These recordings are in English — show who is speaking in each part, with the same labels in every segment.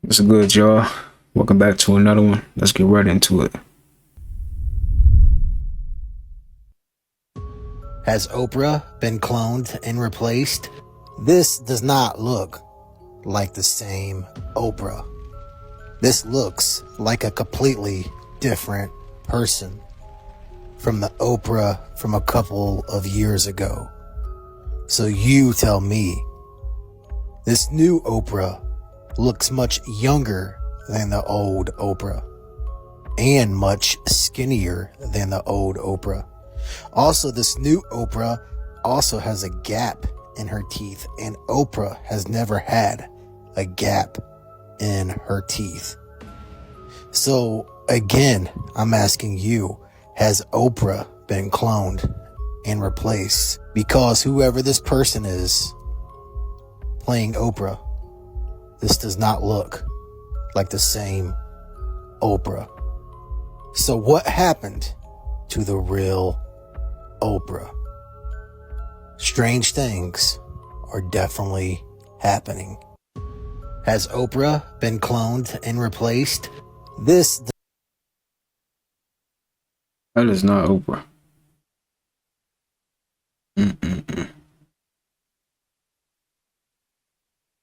Speaker 1: What's good, y'all? Welcome back to another one. Let's get right into it.
Speaker 2: Has Oprah been cloned and replaced? This does not look like the same Oprah. This looks like a completely different person from the Oprah from a couple of years ago. So you tell me, this new Oprah looks much younger than the old Oprah and much skinnier than the old Oprah. Also, this new Oprah also has a gap in her teeth, and Oprah has never had a gap in her teeth. So again, I'm asking you, has Oprah been cloned and replaced? Because whoever this person is playing Oprah, this does not look like the same Oprah. So what happened to the real Oprah? Strange things are definitely happening. Has Oprah been cloned and replaced?
Speaker 1: That is not Oprah.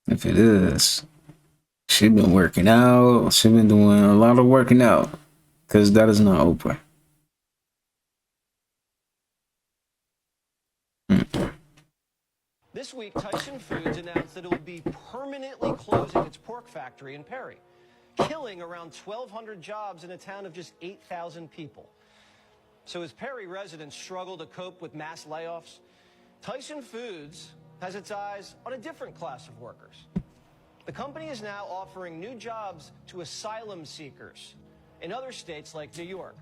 Speaker 1: If it is, she been working out. She been doing a lot of working out, because that is not Oprah.
Speaker 3: This week, Tyson Foods announced that it will be permanently closing its pork factory in Perry, killing around 1,200 jobs in a town of just 8,000 people. So as Perry residents struggle to cope with mass layoffs, Tyson Foods has its eyes on a different class of workers. The company is now offering new jobs to asylum seekers in other states like New York.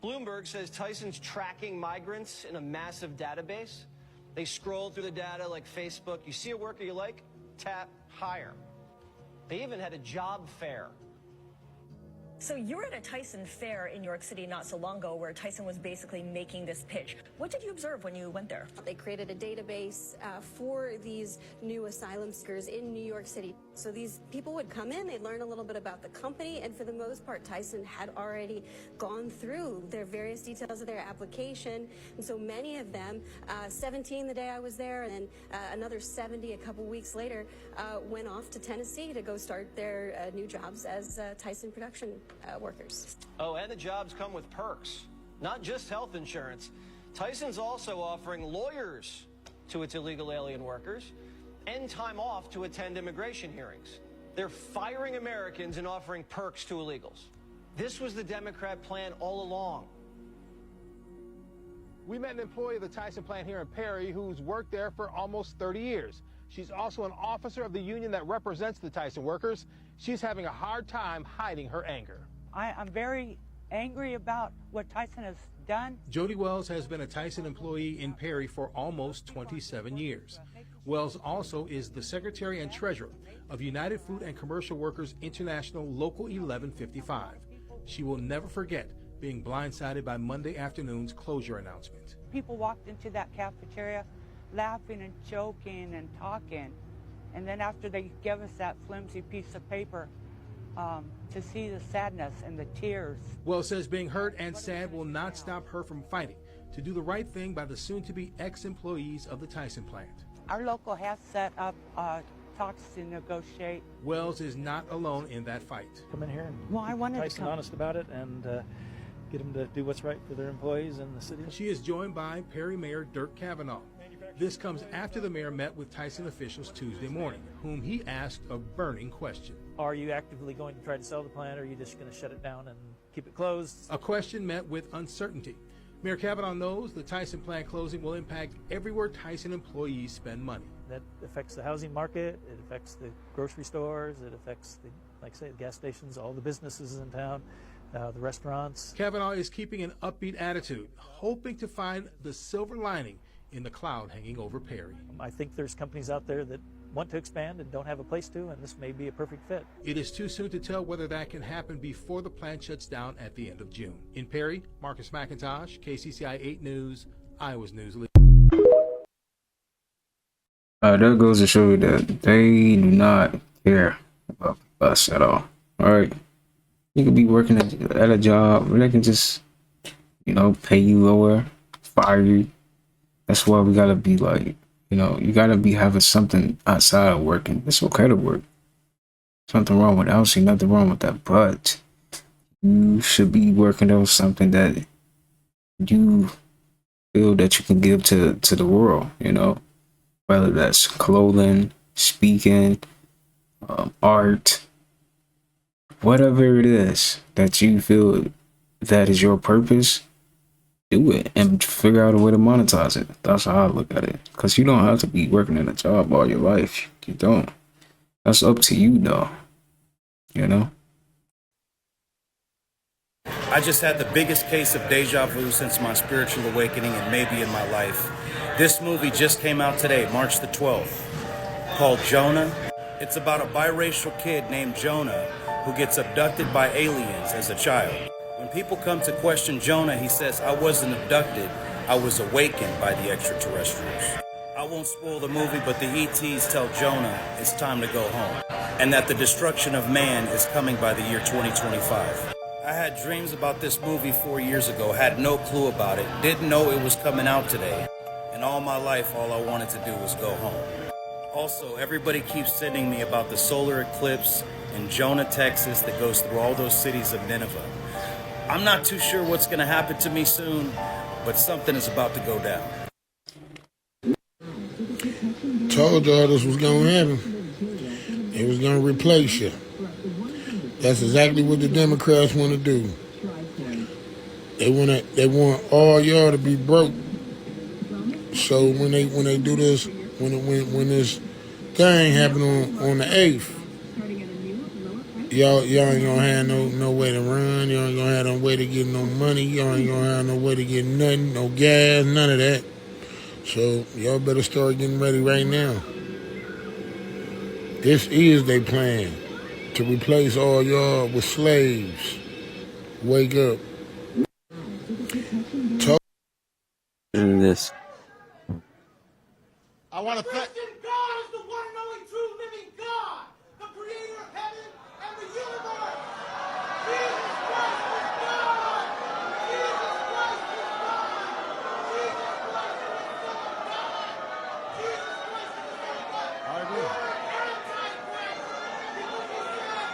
Speaker 3: Bloomberg says Tyson's tracking migrants in a massive database. They scroll through the data like Facebook. You see a worker you like? Tap, hire. They even had a job fair.
Speaker 4: So you were at a Tyson fair in New York City not so long ago where Tyson was basically making this pitch. What did you observe when you went there?
Speaker 5: They created a database for these new asylum seekers in New York City. So these people would come in, they'd learn a little bit about the company, and for the most part, Tyson had already gone through their various details of their application. And so many of them, 17 the day I was there, and another 70 a couple weeks later, went off to Tennessee to go start their new jobs as Tyson production workers.
Speaker 3: Oh, and the jobs come with perks, not just health insurance. Tyson's also offering lawyers to its illegal alien workers and time off to attend immigration hearings. They're firing Americans and offering perks to illegals. This was the Democrat plan all along.
Speaker 6: We met an employee of the Tyson plant here in Perry who's worked there for almost 30 years. She's also an officer of the union that represents the Tyson workers. She's having a hard time hiding her anger.
Speaker 7: I'm very angry about what Tyson has done.
Speaker 6: Jody Wells has been a Tyson employee in Perry for almost 27 years. Wells also is the secretary and treasurer of United Food and Commercial Workers International Local 1155. She will never forget being blindsided by Monday afternoon's closure announcement.
Speaker 7: People walked into that cafeteria laughing and joking and talking. And then after they gave us that flimsy piece of paper, to see the sadness and the tears.
Speaker 6: Wells says being hurt and sad will not stop her from fighting to do the right thing by the soon-to-be ex-employees of the Tyson plant.
Speaker 7: Our local has set up talks to negotiate.
Speaker 6: Wells is not alone in that fight.
Speaker 8: Come in here and
Speaker 7: Well, I wanted
Speaker 8: Tyson
Speaker 7: to come
Speaker 8: honest about it and get them to do what's right for their employees and the city.
Speaker 6: She is joined by Perry Mayor Dirk Kavanaugh. This comes after the mayor met with Tyson officials Tuesday morning, whom he asked a burning question.
Speaker 8: Are you actively going to try to sell the plant, or are you just going to shut it down and keep it closed?
Speaker 6: A question met with uncertainty. Mayor Kavanaugh knows the Tyson plant closing will impact everywhere Tyson employees spend money.
Speaker 8: That affects the housing market, it affects the grocery stores, it affects, like I say, the gas stations, all the businesses in town, the restaurants.
Speaker 6: Kavanaugh is keeping an upbeat attitude, hoping to find the silver lining in the cloud hanging over Perry.
Speaker 8: I think there's companies out there that want to expand and don't have a place to, and this may be a perfect fit.
Speaker 6: It is too soon to tell whether that can happen before the plant shuts down at the end of June. In Perry, Marcus McIntosh, KCCI 8 News, Iowa's News Leader.
Speaker 1: That goes to show you that they do not care about us at all. All right, you could be working at a job, and they can just, pay you lower, fire you. That's why we gotta be like, you gotta be having something outside of working. It's okay to work. Something wrong with that. I don't see nothing wrong with that, but you should be working on something that you feel that you can give to the world, whether that's clothing, speaking, art, whatever it is that you feel that is your purpose, do it and figure out a way to monetize it. That's how I look at it. Because you don't have to be working in a job all your life. You don't. That's up to you, though.
Speaker 9: I just had the biggest case of deja vu since my spiritual awakening and maybe in my life. This movie just came out today, March the 12th, called Jonah. It's about a biracial kid named Jonah who gets abducted by aliens as a child. When people come to question Jonah, he says, "I wasn't abducted, I was awakened by the extraterrestrials." I won't spoil the movie, but the ETs tell Jonah it's time to go home, and that the destruction of man is coming by the year 2025. I had dreams about this movie 4 years ago, had no clue about it, didn't know it was coming out today, and all my life all I wanted to do was go home. Also, everybody keeps sending me about the solar eclipse in Jonah, Texas that goes through all those cities of Nineveh. I'm not too sure what's going to happen to me soon, but something is about to go down.
Speaker 10: Told y'all this was going to happen. It was going to replace you. That's exactly what the Democrats want to do. They want all y'all to be broke. So when they do this, when this thing happened on the 8th, y'all ain't gonna have no way to run. Y'all ain't gonna have no way to get no money. Y'all ain't gonna have no way to get nothing, no gas, none of that. So y'all better start getting ready right now. This is their plan, to replace all y'all with slaves. Wake up.
Speaker 11: This.
Speaker 12: I want to thank God is the one and only true living God, the creator of heaven and the universe. Jesus Christ is God. Jesus Christ is God. Jesus Christ is the Son of God. Jesus Christ is the Son of God. I agree. You're an antichrist. Because he said,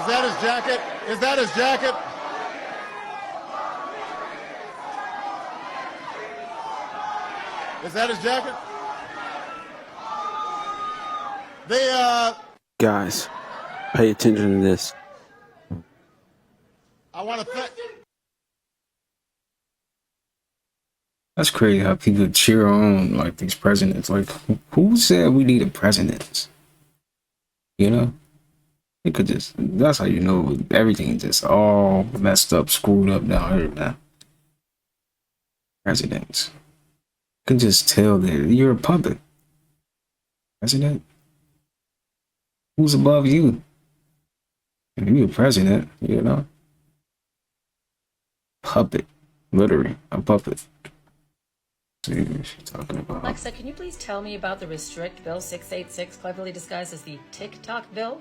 Speaker 12: Is that his jacket? Is that his jacket? Is that his jacket?
Speaker 11: Guys, pay attention to this.
Speaker 12: I want to thank.
Speaker 1: That's crazy how people cheer on like these presidents. Like, who said we needed presidents? It could just, that's how you know everything just all messed up, screwed up down here, man. Presidents. You can just tell that you're a puppet. President? Who's above you? If you're a president, Puppet. Literally, a puppet. See what she's talking about.
Speaker 13: Alexa, can you please tell me about the Restrict Bill 686, cleverly disguised as the TikTok bill?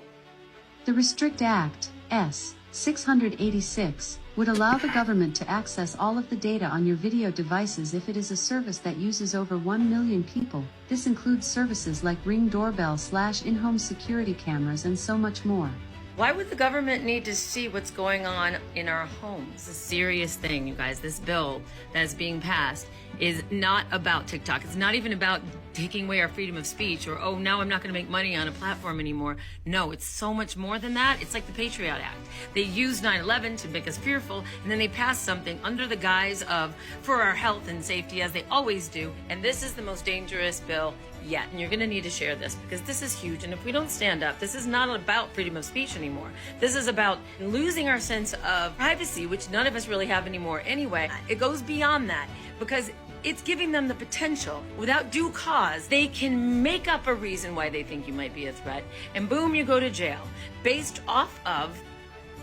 Speaker 14: The Restrict Act, S. 686, would allow the government to access all of the data on your video devices if it is a service that uses over 1 million people. This includes services like Ring doorbell / in-home security cameras and so much more.
Speaker 13: Why would the government need to see what's going on in our homes? It's a serious thing, you guys. This bill that is being passed is not about TikTok. It's not even about taking away our freedom of speech or, oh, now I'm not going to make money on a platform anymore. No, it's so much more than that. It's like the Patriot Act. They used 9/11 to make us fearful, and then they passed something under the guise of for our health and safety, as they always do. And this is the most dangerous bill yet. And you're going to need to share this because this is huge. And if we don't stand up, this is not about freedom of speech anymore. This is about losing our sense of privacy, which none of us really have anymore anyway. It goes beyond that because it's giving them the potential, without due cause, they can make up a reason why they think you might be a threat, and boom, you go to jail, based off of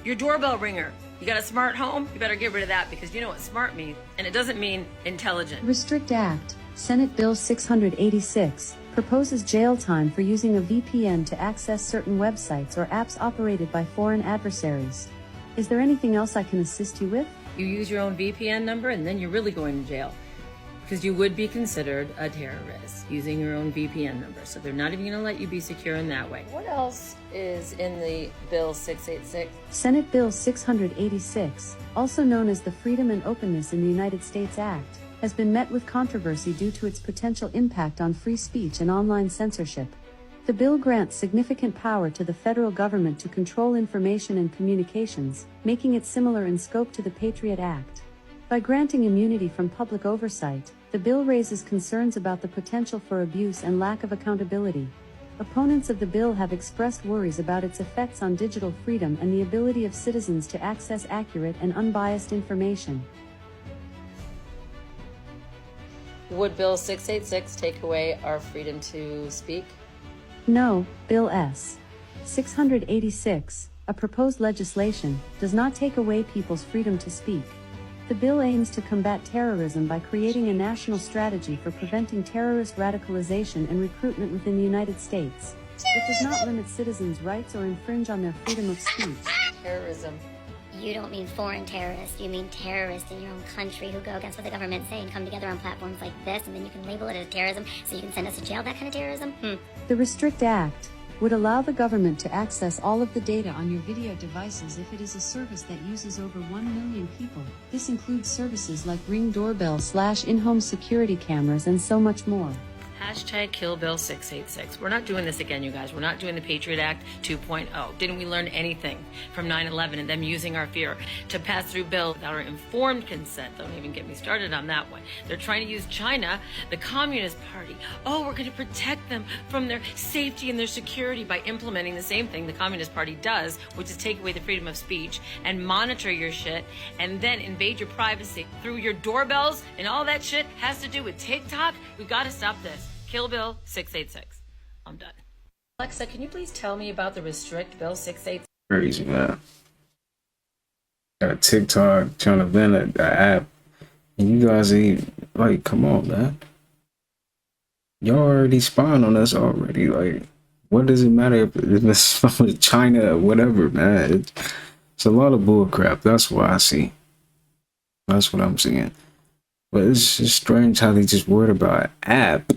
Speaker 13: your doorbell ringer. You got a smart home? You better get rid of that, because you know what smart means, and it doesn't mean intelligent.
Speaker 14: Restrict Act, Senate Bill 686, proposes jail time for using a VPN to access certain websites or apps operated by foreign adversaries. Is there anything else I can assist you with?
Speaker 13: You use your own VPN number, and then you're really going to jail, because you would be considered a terrorist using your own VPN number. So they're not even going to let you be secure in that way. What else is in the Bill 686?
Speaker 14: Senate Bill 686, also known as the Freedom and Openness in the United States Act, has been met with controversy due to its potential impact on free speech and online censorship. The bill grants significant power to the federal government to control information and communications, making it similar in scope to the Patriot Act. By granting immunity from public oversight, the bill raises concerns about the potential for abuse and lack of accountability. Opponents of the bill have expressed worries about its effects on digital freedom and the ability of citizens to access accurate and unbiased information.
Speaker 13: Would Bill 686 take away our freedom to speak?
Speaker 14: No, Bill S. 686, a proposed legislation, does not take away people's freedom to speak. The bill aims to combat terrorism by creating a national strategy for preventing terrorist radicalization and recruitment within the United States. It does not limit citizens' rights or infringe on their freedom of speech.
Speaker 13: Terrorism.
Speaker 15: You don't mean foreign terrorists, you mean terrorists in your own country who go against what the government say and come together on platforms like this, and then you can label it as terrorism so you can send us to jail, that kind of terrorism?
Speaker 14: The Restrict Act would allow the government to access all of the data on your video devices if it is a service that uses over 1 million people. This includes services like Ring doorbell / in-home security cameras and so much more.
Speaker 13: Hashtag kill Bill 686. We're not doing this again, you guys. We're not doing the Patriot Act 2.0. Didn't we learn anything from 9/11 and them using our fear to pass through bills without our informed consent? Don't even get me started on that one. They're trying to use China, the Communist Party. Oh, we're going to protect them from their safety and their security by implementing the same thing the Communist Party does, which is take away the freedom of speech and monitor your shit and then invade your privacy through your doorbells, and all that shit has to do with TikTok. We got to stop this. Kill Bill 686. I'm done. Alexa, can you please tell me about the Restrict Bill 686?
Speaker 1: Crazy, man. Got a TikTok trying to ban an app, and you guys ain't like, come on, man. Y'all already spying on us already. Like, what does it matter if it's from China or whatever, man? It's a lot of bull crap. That's what I see. That's what I'm seeing. But it's just strange how they just worried about an app.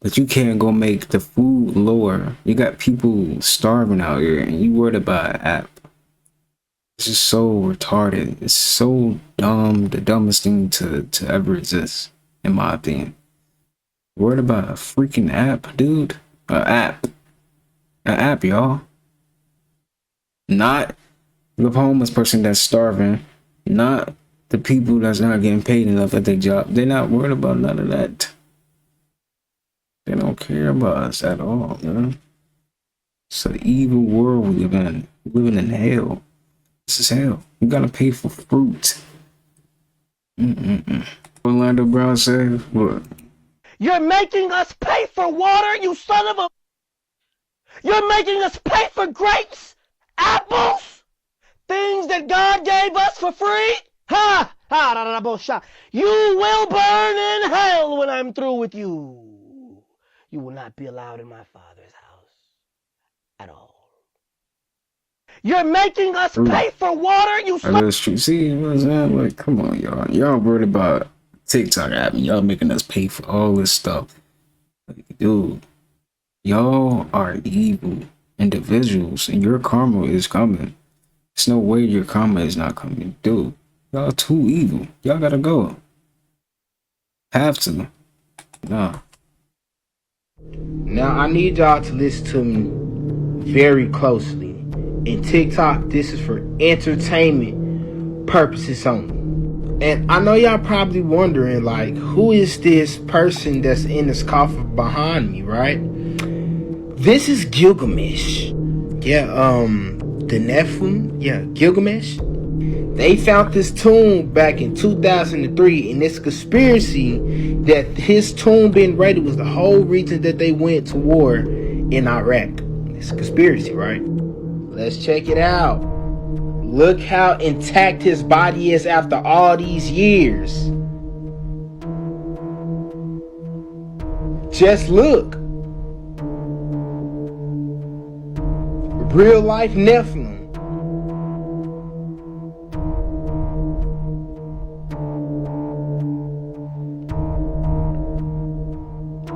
Speaker 1: But you can't go make the food lower. You got people starving out here and you worried about an app. It's just so retarded. It's so dumb. The dumbest thing to ever exist, in my opinion. Worried about a freaking app, dude. An app, y'all. Not the homeless person that's starving. Not the people that's not getting paid enough at their job. They're not worried about none of that. They don't care about us at all, man. It's an evil world we live in. We're living in hell. This is hell. You gotta pay for fruit. Orlando Brown said, what?
Speaker 16: You're making us pay for water, you son of a... You're making us pay for grapes, apples, things that God gave us for free? Ha! Ha! Da, da, da, bullshit. You will burn in hell when I'm through with you. You will not be allowed in my Father's house at all. You're making us pay for water, you son.
Speaker 1: See what I'm saying? Like, come on, y'all. Y'all worried about TikTok app and y'all making us pay for all this stuff. Like, dude, y'all are evil individuals and your karma is coming. There's no way your karma is not coming. Dude, y'all too evil. Y'all gotta go. Have to. Nah.
Speaker 17: Now I need y'all to listen to me very closely. In TikTok, this is for entertainment purposes only. And I know y'all probably wondering, like, who is this person that's in this coffin behind me, right? This is Gilgamesh. Yeah, the Nephilim. Yeah, Gilgamesh. They found this tomb back in 2003, and it's a conspiracy that his tomb being raided was the whole reason that they went to war in Iraq. It's a conspiracy, right? Let's check it out. Look how intact his body is after all these years. Just look. Real life Nephilim.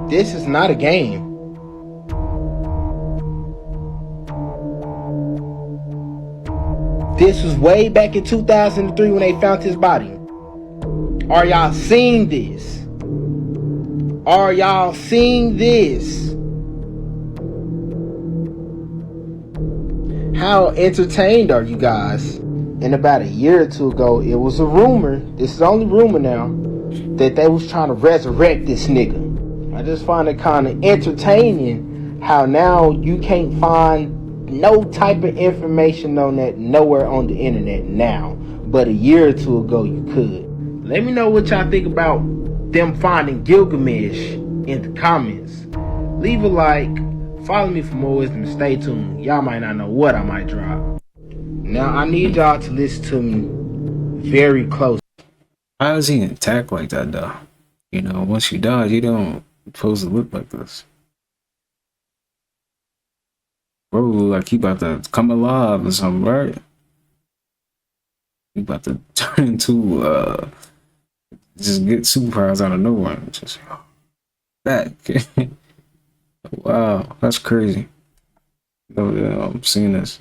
Speaker 17: This is not a game. This was way back in 2003 when they found his body. Are y'all seeing this? Are y'all seeing this? How entertained are you guys? And about a year or two ago, it was a rumor, this is only rumor now, that they was trying to resurrect this nigga. I just find it kind of entertaining how now you can't find no type of information on that nowhere on the internet now. But a year or two ago you could. Let me know what y'all think about them finding Gilgamesh in the comments. Leave a like, follow me for more wisdom, stay tuned. Y'all might not know what I might drop. Now I need y'all to listen to me very close.
Speaker 1: How is he intact like that though? You know, once you die, you don't supposed to look like this. Bro, like he about to come alive or something, right? He about to turn into just get superpowers out of nowhere. Just back. Wow, that's crazy. Oh yeah, I'm seeing this.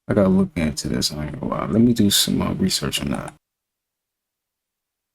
Speaker 1: I gotta look into this. Wow, let me do some research on that.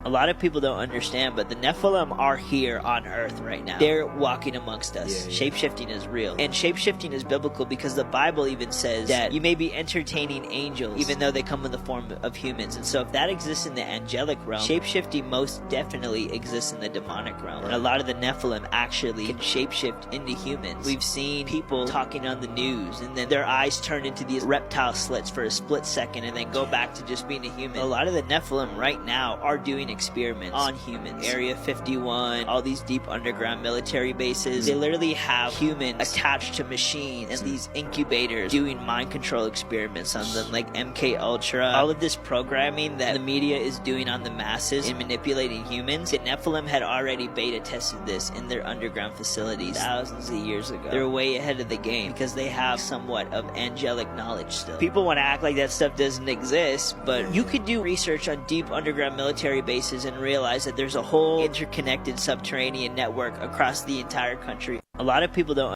Speaker 18: A lot of people don't understand, but the Nephilim are here on Earth right now. They're walking amongst us. Shape-shifting is real. And shape-shifting is biblical because the Bible even says that you may be entertaining angels even though they come in the form of humans. And so if that exists in the angelic realm, shape-shifting most definitely exists in the demonic realm. And a lot of the Nephilim actually can shape-shift into humans. We've seen people talking on the news and then their eyes turn into these reptile slits for a split second and then go back to just being a human. A lot of the Nephilim right now are doing experiments on humans. Area 51, all these deep underground military bases, they literally have humans attached to machines and these incubators doing mind control experiments on them, like MK Ultra. All of this programming that the media is doing on the masses and manipulating humans, the Nephilim had already beta tested this in their underground facilities thousands of years ago. They're way ahead of the game because they have somewhat of angelic knowledge still. People want to act like that stuff doesn't exist, but you could do research on deep underground military bases and realize that there's a whole interconnected subterranean network across the entire country. A lot of people don't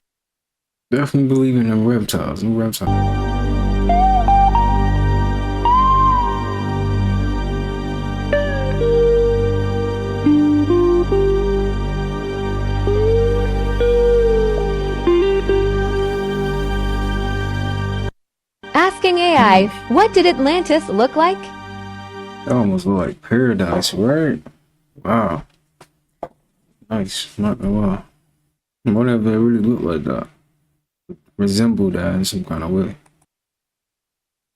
Speaker 1: definitely believe in them reptiles. New reptiles.
Speaker 19: Asking AI, what did Atlantis look like?
Speaker 1: That almost look like paradise, right? Wow. Nice. Not gonna lie. Whatever it really looked like that. Resemble that in some kind of way.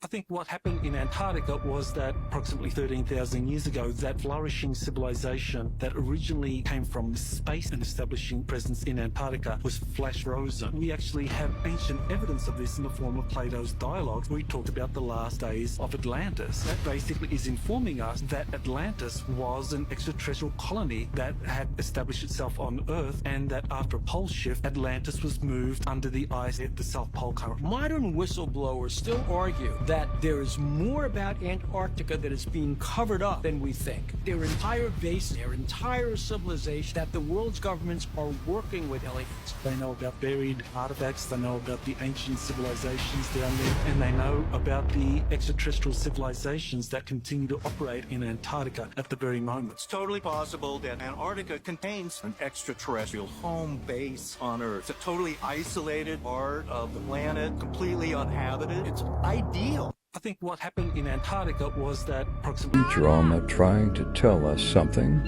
Speaker 20: I think what happened in Antarctica was that approximately 13,000 years ago, that flourishing civilization that originally came from space and establishing presence in Antarctica was flash frozen. We actually have ancient evidence of this in the form of Plato's dialogues, where he talked about the last days of Atlantis. That basically is informing us that Atlantis was an extraterrestrial colony that had established itself on Earth, and that after a pole shift, Atlantis was moved under the ice at the South Pole current.
Speaker 21: Modern whistleblowers still argue that there is more about Antarctica that is being covered up than we think. Their entire base, their entire civilization, that the world's governments are working with aliens.
Speaker 20: They know about buried artifacts, they know about the ancient civilizations down there, and they know about the extraterrestrial civilizations that continue to operate in Antarctica at the very moment.
Speaker 22: It's totally possible that Antarctica contains an extraterrestrial home base on Earth. It's a totally isolated part of the planet, completely uninhabited. It's ideal.
Speaker 20: I think what happened in Antarctica was that approximately
Speaker 23: drama trying to tell us something.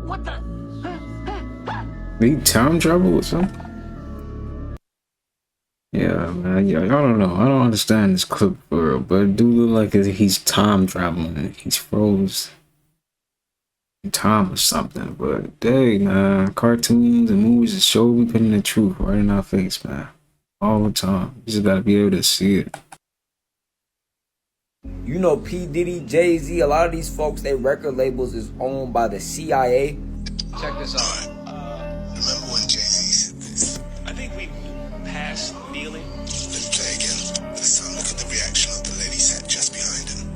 Speaker 21: What the?
Speaker 1: Need time travel or something? Yeah, man. Yeah, I don't know. I don't understand this clip for real, but it do look like he's time traveling. He's froze in time or something. But dang, man, cartoons and movies and shows be putting the truth right in our face, man, all the time. You just gotta be able to see it.
Speaker 2: You know, P. Diddy, Jay-Z, a lot of these folks, their record labels is owned by the CIA. Check this out.
Speaker 4: Remember when Jay-Z said this? I think we passed kneeling. Let's play again. This time look at the reaction of the lady sat just behind him.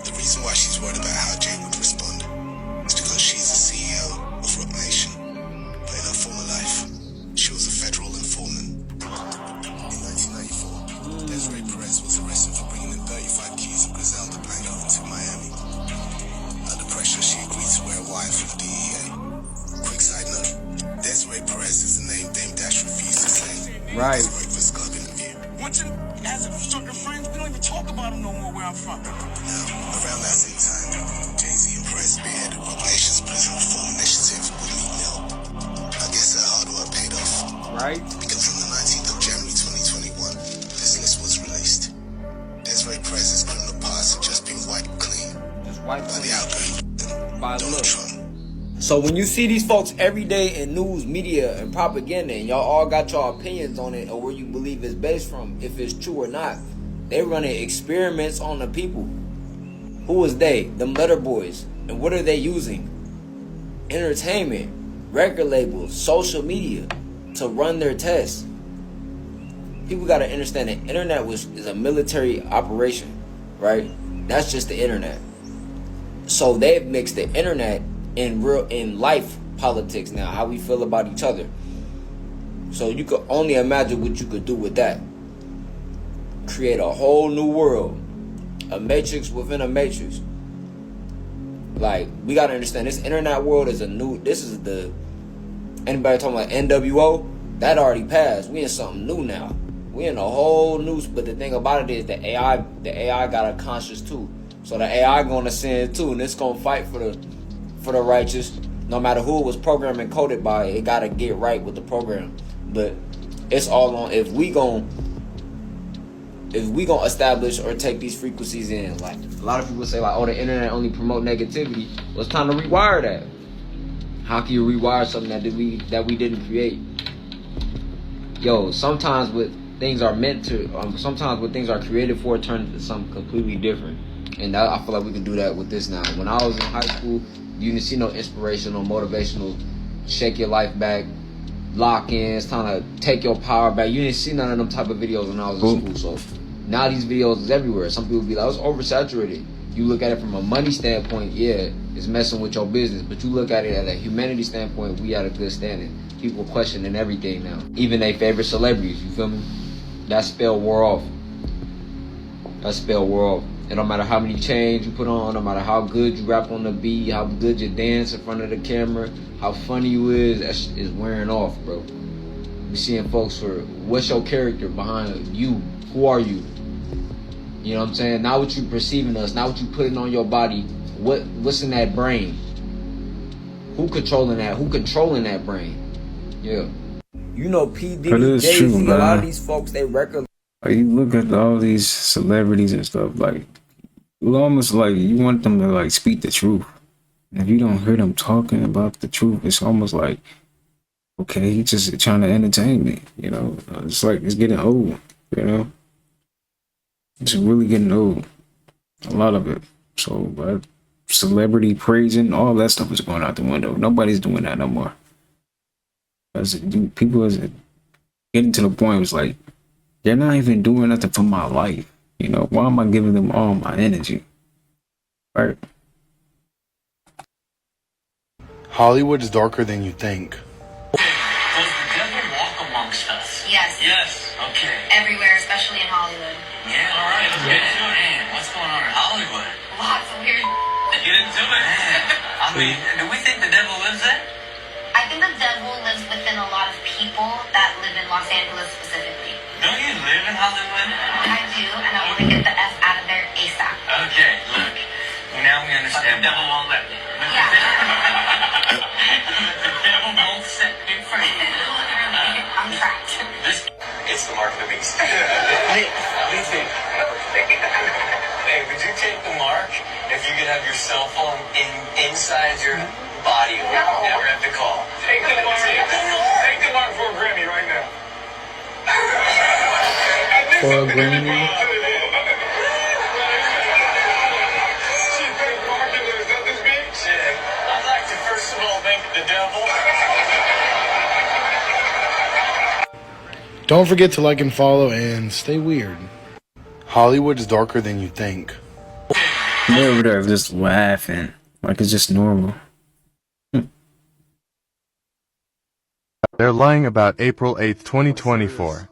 Speaker 4: The reason why she's worried about how Jay would respond is because she's the CEO of Rock Nation. But in her former life, she was a federal informant. In 1994, Desiree Perez was arrested for bringing in 35 keys of gawdzell to Blanco into Miami. Under pressure, she agreed to wear a wire for the DEA. Quick side note, Desiree Perez is the name Dame Dash refused to say.
Speaker 2: Right.
Speaker 4: Breakfast Club interview. Once you as a circle friends, we don't even talk about him no more where I'm from. Now, around that same time, Jay-Z and Perez spearheaded Rock Nation's prison reform initiative with Meek Mill. I guess that hard work paid off.
Speaker 2: Right.
Speaker 4: Because on the 19th of January 2021, this list was released. Desiree Perez's criminal past had just been wiped clean.
Speaker 2: Just wiped
Speaker 4: by the outgoing
Speaker 2: by
Speaker 4: Donald Trump.
Speaker 2: So when you see these folks every day in news, media, and propaganda, and y'all all got your opinions on it or where you believe it's based from, if it's true or not, they running experiments on the people. Who is they? Them letter boys. And what are they using? Entertainment, record labels, social media to run their tests. People got to understand that internet is a military operation, right? That's just the internet. So they've mixed the internet in life politics now, how we feel about each other. So you could only imagine what you could do with that. Create a whole new world, a matrix within a matrix. Like, we gotta understand this internet world is anybody talking about NWO? That already passed. We in something new now. We in a whole new, but the thing about it is the AI got a conscience too. So the AI gonna sin too, and it's gonna fight for the righteous. No matter who it was programmed and coded by, it gotta get right with the program. But it's all on if we gonna establish or take these frequencies in. Like, a lot of people say, like, oh, the internet only promote negativity. Well, it's time to rewire that. How can you rewire something that we didn't create? Yo, sometimes what things are meant to, sometimes what things are created for turn into something completely different. And I feel like we can do that with this now. When I was in high school, you didn't see no inspirational, motivational, shake your life back, lock-ins, trying to take your power back. You didn't see none of them type of videos when I was in school. So now these videos is everywhere. Some people be like, it's oversaturated. You look at it from a money standpoint, yeah, it's messing with your business. But you look at it at a humanity standpoint, we at a good standing. People questioning everything now. Even their favorite celebrities, you feel me? That spell wore off. That spell wore off. It don't matter how many chains you put on, no matter how good you rap on the beat, how good you dance in front of the camera, how funny you is, that shit is wearing off, bro. We seeing folks for, what's your character behind you? Who are you? You know what I'm saying? Not what you perceiving us, not what you putting on your body. What's in that brain? Who controlling that? Who controlling that brain? Yeah. You know, P. Diddy, Jay-Z, a lot of these folks, they record.
Speaker 1: Like, you look at all these celebrities and stuff, like, it's almost like you want them to, like, speak the truth. And if you don't hear them talking about the truth, it's almost like, okay, he's just trying to entertain me, you know? It's like, it's getting old, you know? It's really getting old. A lot of it. So, celebrity praising, all that stuff is going out the window. Nobody's doing that no more. People is getting to the point where it's like, they're not even doing nothing for my life. You know, why am I giving them all my energy? Right?
Speaker 5: Hollywood is darker than you think.
Speaker 24: Does the devil walk amongst us?
Speaker 25: Yes.
Speaker 24: Yes. Okay.
Speaker 25: Everywhere, especially in Hollywood.
Speaker 24: Yeah. All right. Let's get into it. Man, what's going on in Hollywood?
Speaker 25: Lots of weird.
Speaker 24: Get into it. I mean, do we think the devil lives there?
Speaker 25: I think the devil lives within a lot of people that live in Los Angeles specifically.
Speaker 24: Don't you live in Hollywood?
Speaker 25: I do, and I want to get the F out of there ASAP.
Speaker 24: Okay, look. Now we understand. The devil won't let me.
Speaker 25: Yeah.
Speaker 24: The devil won't set me free.
Speaker 25: I'm trapped.
Speaker 24: It's the mark of the beast. Hey, would you take the mark if you could have your cell phone inside your body? No. Never have to call. Take the mark. Take the mark for a Grammy right now.
Speaker 1: For a Grammy.
Speaker 24: I'd like to first of all thank the devil.
Speaker 5: Don't forget to like and follow and stay weird. Hollywood is darker than you think.
Speaker 1: They're over there just laughing like it's just normal.
Speaker 3: They're lying about April 8th, 2024.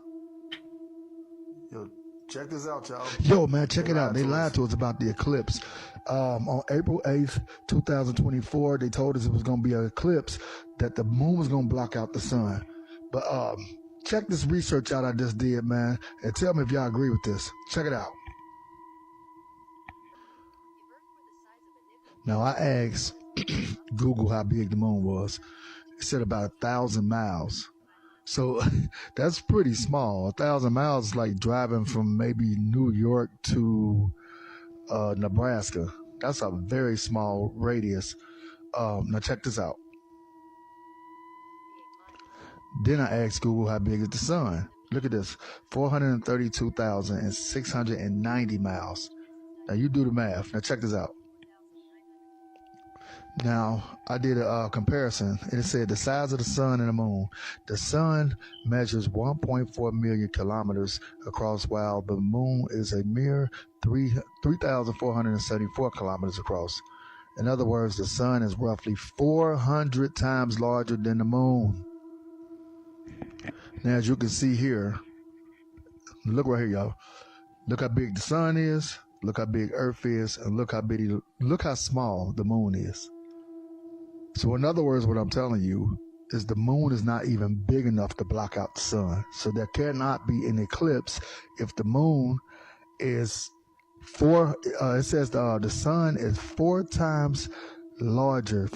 Speaker 6: Check this out, y'all.
Speaker 7: Yo, man, check it out. They lied to us about the eclipse. On April 8th, 2024, they told us it was going to be an eclipse, that the moon was going to block out the sun. But check this research out I just did, man, and tell me if y'all agree with this. Check it out. Now, I asked Google how big the moon was. It said about 1,000 miles. So that's pretty small. 1,000 miles is like driving from maybe New York to Nebraska. That's a very small radius. Now check this out. Then I asked Google how big is the sun. Look at this, 432,690 miles. Now you do the math. Now check this out. Now, I did a comparison. It said the size of the sun and the moon. The sun measures 1.4 million kilometers across, while the moon is a mere 3,474 kilometers across. In other words, the sun is roughly 400 times larger than the moon. Now, as you can see here, look right here, y'all. Look how big the sun is, look how big Earth is, and look how small the moon is. So in other words, what I'm telling you is the moon is not even big enough to block out the sun. So there cannot be an eclipse if the moon is it says the sun is 400 times larger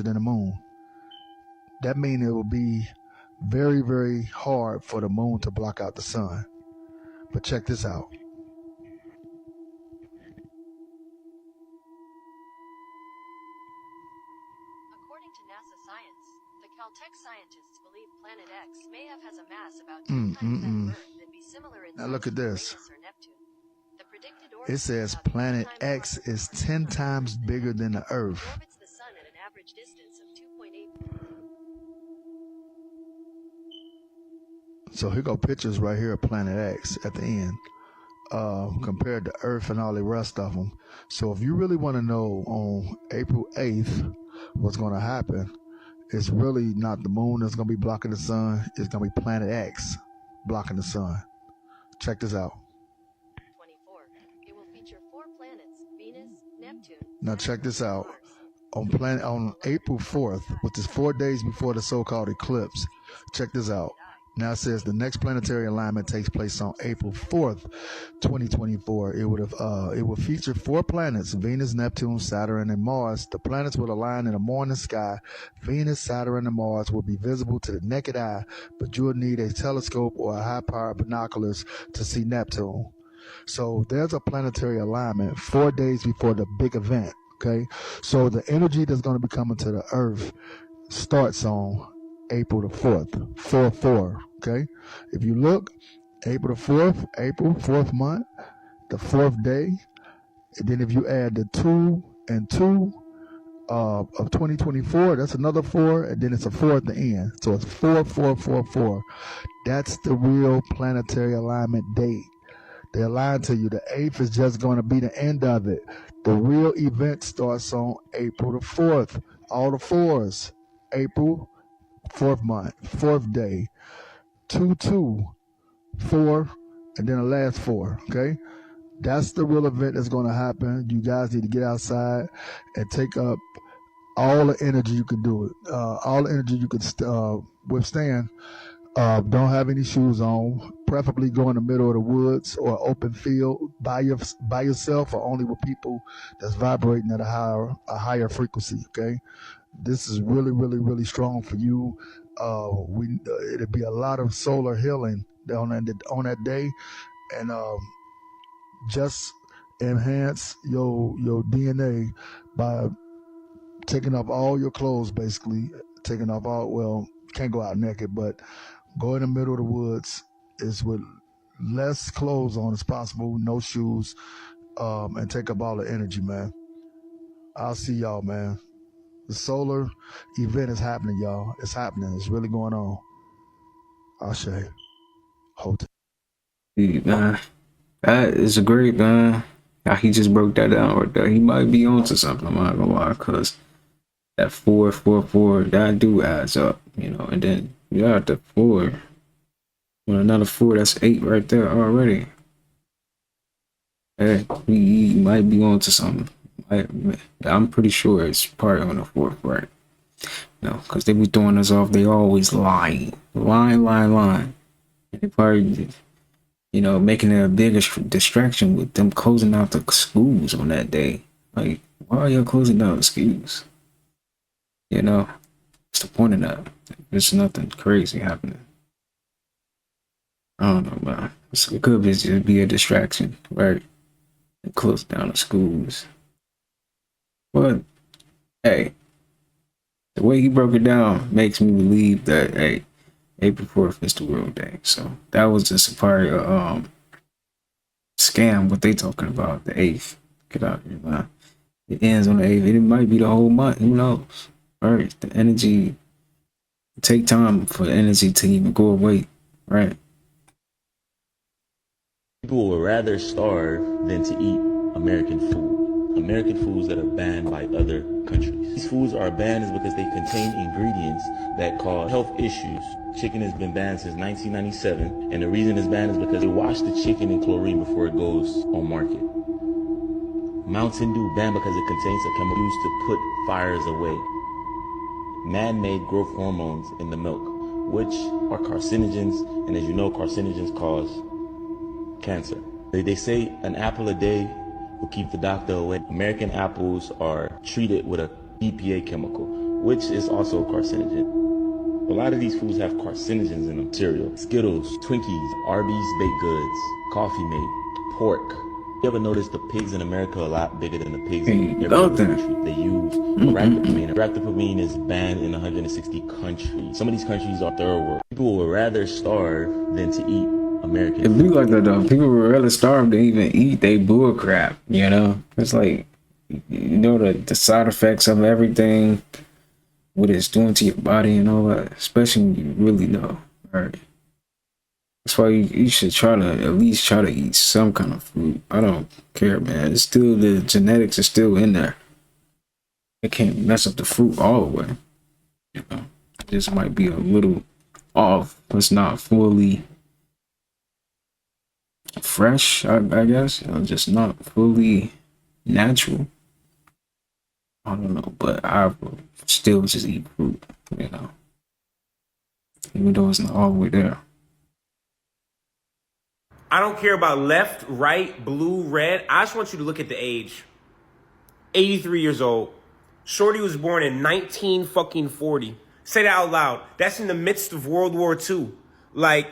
Speaker 7: than the moon. That means it will be very, very hard for the moon to block out the sun. But check this out.
Speaker 13: Scientists believe planet X may have has a mass about 10 times that of Earth and be similar in
Speaker 7: now
Speaker 13: size
Speaker 7: look at
Speaker 13: to
Speaker 7: this.
Speaker 13: Uranus or Neptune. The predicted orbit
Speaker 7: It says planet X is 10 times bigger than the Earth.
Speaker 13: orbits the sun at an average distance of 2.8.
Speaker 7: So here go pictures right here of planet X at the end, compared to Earth and all the rest of them. So if you really want to know on April 8th what's going to happen, it's really not the moon that's going to be blocking the sun. It's going to be planet X blocking the sun. Check this out.
Speaker 13: 24. It will feature 4 planets: Venus, Neptune.
Speaker 7: Now check this out. On April 4th, which is 4 days before the so-called eclipse, check this out. Now it says the next planetary alignment takes place on April 4th, 2024. It will feature 4 planets: Venus, Neptune, Saturn, and Mars. The planets will align in the morning sky. Venus, Saturn, and Mars will be visible to the naked eye, but you will need a telescope or a high-powered binoculars to see Neptune. So there's a planetary alignment 4 days before the big event. Okay, so the energy that's going to be coming to the Earth starts on April the 4th, 4/4, okay? If you look, April the 4th, April, 4th month, the 4th day, and then if you add the 2 and 2 of 2024, that's another 4, and then it's a 4 at the end. So it's 4/4/4/4. That's the real planetary alignment date. They lied to you. The 8th is just going to be the end of it. The real event starts on April the 4th. All the 4s. April 4th month, 4th day, 2/2, 4, and then the last 4, okay? That's the real event that's going to happen. You guys need to get outside and take up all the energy you can do it. All the energy you can withstand. Don't have any shoes on. Preferably go in the middle of the woods or open field by yourself or only with people that's vibrating at a higher frequency, okay? This is really, really, really strong for you. It'll be a lot of solar healing on that day, and just enhance your DNA by taking off all your clothes, basically taking off all. Well, can't go out naked, but go in the middle of the woods is with less clothes on as possible, no shoes, and take up all the energy, man. I'll see y'all, man. The solar event is happening, y'all. It's happening. It's really going on. Ashe. Hold it.
Speaker 1: Man, that is great, man. How he just broke that down right there. He might be onto something, I'm not gonna lie, because that 444, that do adds up, you know, and then you got the 4. Well, another 4, that's 8 right there already. Hey, he might be onto something. I'm pretty sure it's probably on the 4th, right? No, because they be throwing us off. They always lie. And they probably, you know, making it a bigger distraction with them closing out the schools on that day. Like, why are y'all closing down the schools? You know, what's the point of that? There's nothing crazy happening. I don't know, man. It could just be a distraction, right? And close down the schools. But, hey, the way he broke it down makes me believe that, hey, April 4th is the real day. So that was just probably a scam, what they talking about, the 8th. Get out here, man. It ends on the 8th. It might be the whole month. Who knows? All right, the energy, take time for the energy to even go away, right?
Speaker 6: People would rather starve than to eat American food. American foods that are banned by other countries. These foods are banned is because they contain ingredients that cause health issues. Chicken has been banned since 1997, and the reason it's banned is because they wash the chicken in chlorine before it goes on market. Mountain Dew banned because it contains a chemical used to put fires away. Man-made growth hormones in the milk, which are carcinogens, and as you know, carcinogens cause cancer. They say an apple a day will keep the doctor away. American apples are treated with a EPA chemical, which is also a carcinogen. A lot of these foods have carcinogens in them. Cereal, Skittles, Twinkies, Arby's baked goods, Coffee Mate, pork. You ever notice the pigs in America are a lot bigger than the pigs in every other country? They use ractopamine. Ractopamine is banned in 160 countries. Some of these countries are third world. People would rather starve than to eat American
Speaker 1: It be like that though. People would rather starve than even eat they bull crap, you know? It's like, you know, the side effects of everything, what it's doing to your body and all that, especially when you really know, right? That's why you should try to at least try to eat some kind of food. I don't care, man. It's still, the genetics are still in there. It can't mess up the fruit all the way. You know, this might be a little off. It's not fully fresh, I guess. You know, just not fully natural. I don't know, but I will still just eat fruit, you know, even though it's not all the way there.
Speaker 8: I don't care about left, right, blue, red. I just want you to look at the age. 83 years old. Shorty was born in 1940. Say that out loud. That's in the midst of World War II. Like,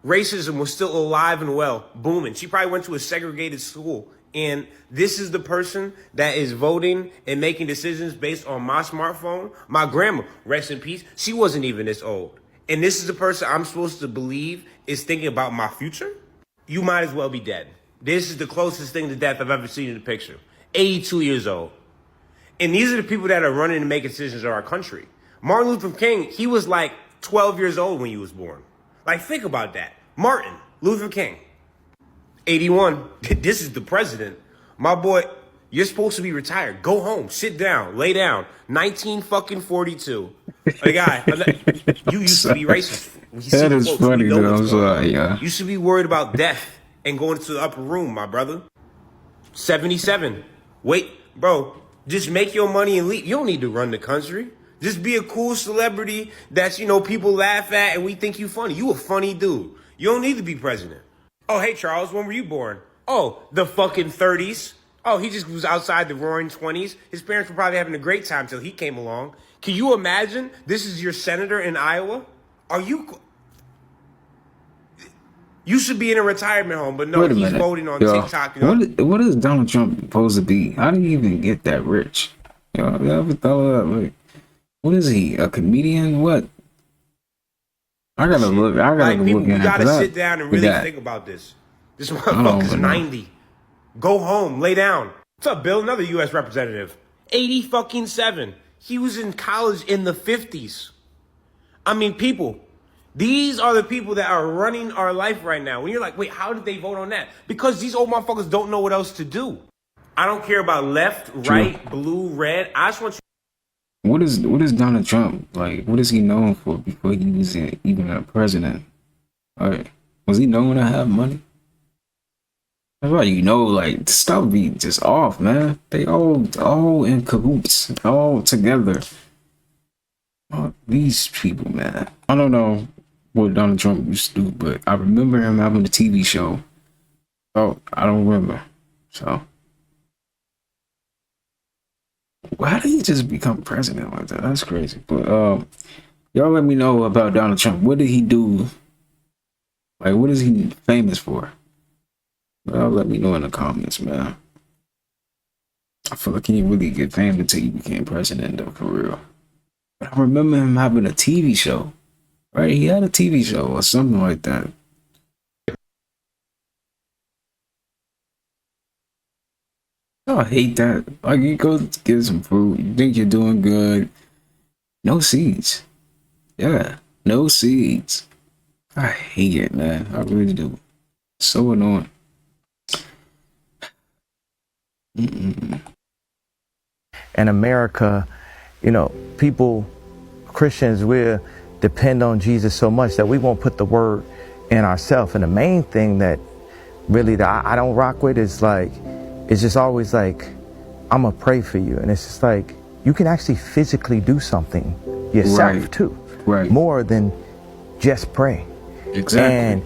Speaker 8: racism was still alive and well, booming. She probably went to a segregated school. And this is the person that is voting and making decisions based on my smartphone. My grandma, rest in peace, she wasn't even this old. And this is the person I'm supposed to believe is thinking about my future? You might as well be dead. This is the closest thing to death I've ever seen in a picture. 82 years old. And these are the people that are running and making decisions in our country. Martin Luther King, he was like 12 years old when he was born. Like, think about that. Martin Luther King, 81. This is the president. My boy, you're supposed to be retired. Go home, sit down, lay down. 1942. A guy, you used to be racist.
Speaker 1: That is funny, though. I'm sorry, yeah.
Speaker 8: You should be worried about death and going to the upper room, my brother. 77. Wait, bro, just make your money and leave. You don't need to run the country. Just be a cool celebrity that's, you know, people laugh at and we think you funny. You a funny dude. You don't need to be president. Oh, hey, Charles, when were you born? Oh, the fucking 30s. Oh, he just was outside the roaring 20s. His parents were probably having a great time till he came along. Can you imagine? This is your senator in Iowa? Are you... You should be in a retirement home, but no,
Speaker 1: Wait a
Speaker 8: he's
Speaker 1: minute,
Speaker 8: voting on
Speaker 1: yo.
Speaker 8: TikTok. You know?
Speaker 1: What is Donald Trump supposed to be? How did he even get that rich? Yo, you ever thought of that? Like, what is he? A comedian? What? I gotta look. I gotta
Speaker 8: Like, people,
Speaker 1: look
Speaker 8: you
Speaker 1: in
Speaker 8: gotta
Speaker 1: that.
Speaker 8: sit down and really think about this. This motherfucker's
Speaker 1: even know.
Speaker 8: 90. Go home, lay down. What's up, Bill? Another U.S. representative. 80-7. He was in college in the 50s. I mean, people, these are the people that are running our life right now. When you're like, wait, how did they vote on that? Because these old motherfuckers don't know what else to do. I don't care about left, right, blue, red. I just want you.
Speaker 1: What is Donald Trump like? What is he known for before he was even a president? Like, was he known to have money? That's why like stuff be just off, man. They all in cahoots, all together. These people, man. I don't know what Donald Trump used to do, but I remember him having a TV show. Oh, I don't remember. So, how did he just become president like that? That's crazy. But y'all let me know about Donald Trump. What did he do? Like, what is he famous for? Well, let me know in the comments, man. I feel like he didn't really get famous until he became president, though, for real. But I remember him having a TV show, right? He had a TV show or something like that. Oh, I hate that. Like, you go get some food, you think you're doing good. No seeds. Yeah, no seeds. I hate it, man. I really do. So annoying.
Speaker 9: In America, people, Christians, we depend on Jesus so much that we won't put the word in ourselves. And the main thing that really that I don't rock with is like, it's just always like, I'm gonna pray for you. And it's just like, you can actually physically do something yourself too.
Speaker 1: Right.
Speaker 9: More than just pray.
Speaker 1: Exactly.
Speaker 9: And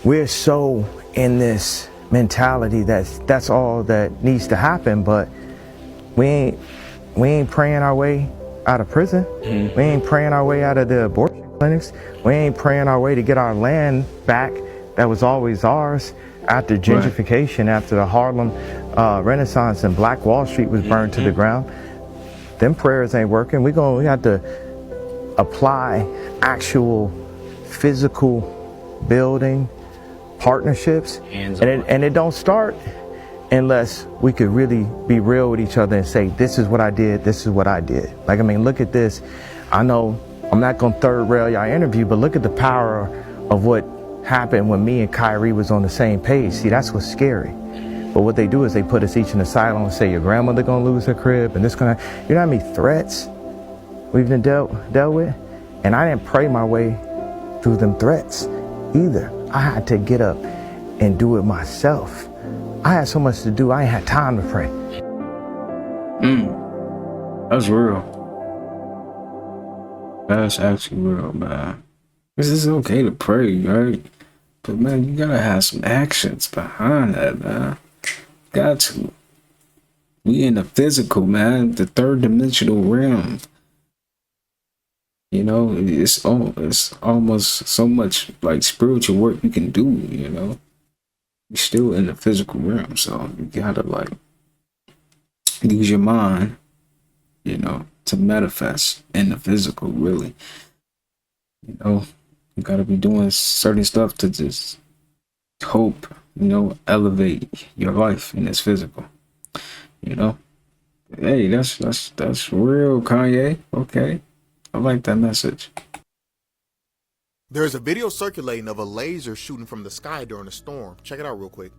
Speaker 9: we're so in this mentality that's all that needs to happen, but we ain't praying our way out of prison.
Speaker 1: Mm-hmm.
Speaker 9: We ain't praying our way out of the abortion clinics. We ain't praying our way to get our land back that was always ours after gentrification, after the Harlem Renaissance and Black Wall Street was burned to the ground. Them prayers ain't working. We have to apply actual physical building partnerships, and it don't start unless we could really be real with each other and say, this is what I did, this is what I did. Like, I mean, look at this. I know I'm not gonna third rail y'all interview, but look at the power of what happened when me and Kyrie was on the same page. See, that's what's scary. But what they do is they put us each in a silo and say, your grandmother gonna lose her crib, and this gonna, you know how many threats we've been dealt with? And I didn't pray my way through them threats either. I had to get up and do it myself. I had so much to do, I ain't had time to pray.
Speaker 1: That's real. That's actually real, man. This is okay to pray, right? But man, you gotta have some actions behind that, man. Got to. We in the physical, man, the third dimensional realm. It's almost so much like spiritual work you can do, You're still in the physical realm, so you gotta like use your mind, to manifest in the physical, really. You gotta be doing certain stuff to just hope, elevate your life in this physical. Hey, that's real, Kanye. Okay. I like that message.
Speaker 10: There's a video circulating of a laser shooting from the sky during a storm. Check it out real quick.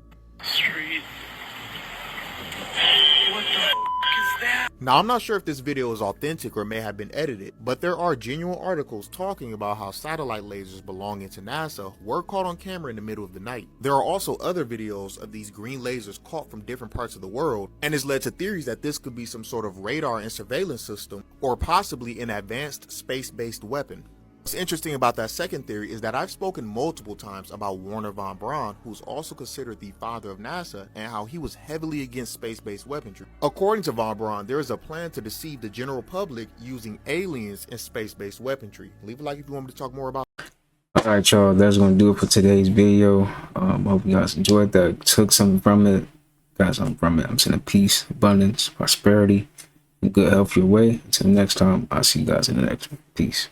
Speaker 10: Now, I'm not sure if this video is authentic or may have been edited, but there are genuine articles talking about how satellite lasers belonging to NASA were caught on camera in the middle of the night. There are also other videos of these green lasers caught from different parts of the world, and has led to theories that this could be some sort of radar and surveillance system, or possibly an advanced space-based weapon. What's interesting about that second theory is that I've spoken multiple times about Wernher von Braun, who's also considered the father of NASA, and how he was heavily against space-based weaponry. According to von Braun, there is a plan to deceive the general public using aliens and space-based weaponry. Leave a like if you want me to talk more about it.
Speaker 1: All right, y'all, that's gonna do it for today's video. Hope you guys enjoyed that, took something from it, got something from it. I'm sending peace, abundance, prosperity, and good health your way. Until next time, I'll see you guys in the next one. Peace.